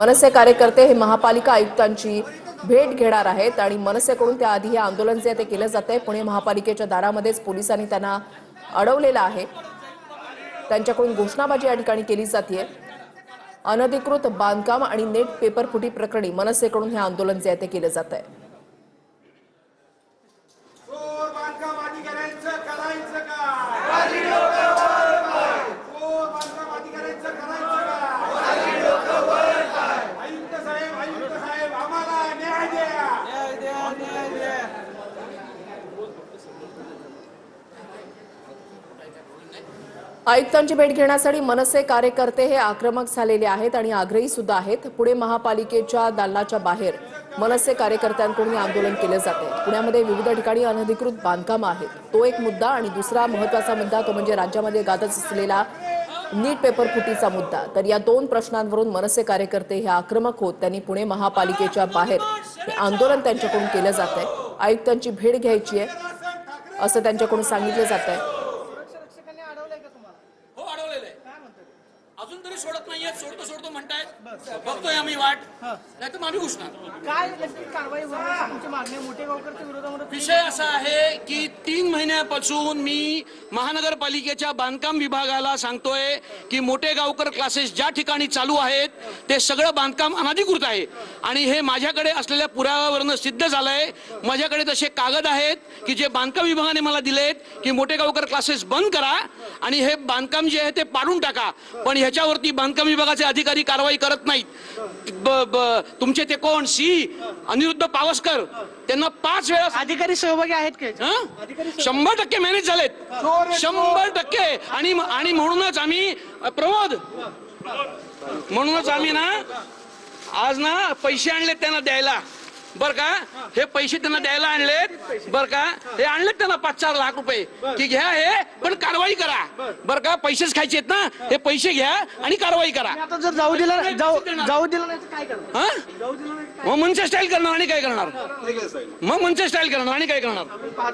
मनसे कार्यकर्ते हे महापालिका आयुक्तांची भेट घेणार आहेत आणि मनसेकडून त्याआधी हे आंदोलन जे ते केलं जातंय। पुणे महापालिकेच्या दारामध्येच पोलिसांनी त्यांना अडवलेलं आहे। त्यांच्याकडून घोषणाबाजी या ठिकाणी केली जाते। अनधिकृत बांधकाम आणि नेट पेपर फुटी प्रकरणी मनसेकडून हे आंदोलन जे ते केलं जातंय। आयुक्तांची भेट घेण्यासाठी मनसे कार्यकर्ते हे आक्रमक झालेले आहेत आणि आग्रही सुद्धा आहेत। पुणे महापालिकेच्या दालनाच्या बाहेर मनसे कार्यकर्त्यांकडून आंदोलन केले जाते। पुण्यामध्ये विविध ठिकाणी अनधिकृत बांधकाम आहेत, तो एक मुद्दा आणि दुसरा महत्त्वाचा मुद्दा तो म्हणजे राज्यामध्ये गाजत असलेला नीट पेपर फुटीचा मुद्दा। तर या दोन प्रश्नांवरून मनसे कार्यकर्ते हे आक्रमक होत त्यांनी पुणे महापालिकेच्या बाहेर हे आंदोलन त्यांच्याकडून केलं जातंय। आयुक्तांची भेट घ्यायची आहे असं त्यांच्याकडून सांगितलं जातंय। अजून तरी सोडत नाहीये, सोडतो म्हणतायत। बघतोय आम्ही वाट, नाही तर आम्ही घुसणार। काय कारवाई होणार तुमची मागणी मोठे गावकरच्या विरोधामध्ये? विषय असा आहे की 3 महिन्यापासून मी महानगरपालिकेच्या बांधकाम विभागाला सांगतोय की मोठे गावकर क्लासेस ज्या ठिकाणी चालू आहेत ते सगळं बांधकाम अनधिकृत आहे आणि हे माझ्याकडे असलेल्या पुराव्यावरून सिद्ध झालंय। माझ्याकडे तसे कागद आहेत की जे बांधकाम विभागाने मला दिलेत की मोठे गावकर क्लासेस बंद करा आणि हे बांधकाम जे आहे ते पाडून टाका, पण ह्याच्यावरती बांधकाम विभागाचे अधिकारी कारवाई करत नाहीत। तुमचे ते कोण अनिरुद्ध पावसकर त्यांना 5 वेळा अधिकारी सहभागी आहेत का? 100% मॅनेज झालेत, 100%। आणि म्हणूनच आम्ही प्रमोद म्हणूनच आम्ही ना आज ना पैसे आणलेत त्यांना द्यायला, बर का? हे पैसे त्यांना द्यायला आणलेत, बर का? हे आणलेत त्यांना 5-4 लाख रुपये की घ्या हे, पण कारवाई करा, बर का? पैसेच खायचे आहेत ना, हे पैसे घ्या आणि कारवाई करा। आता जर जाऊ दिला नाही तर काय करणार? मग मनसे स्टाईल करणार आणि काय करणार? मग मनसे स्टाईल करणार आणि काय करणार?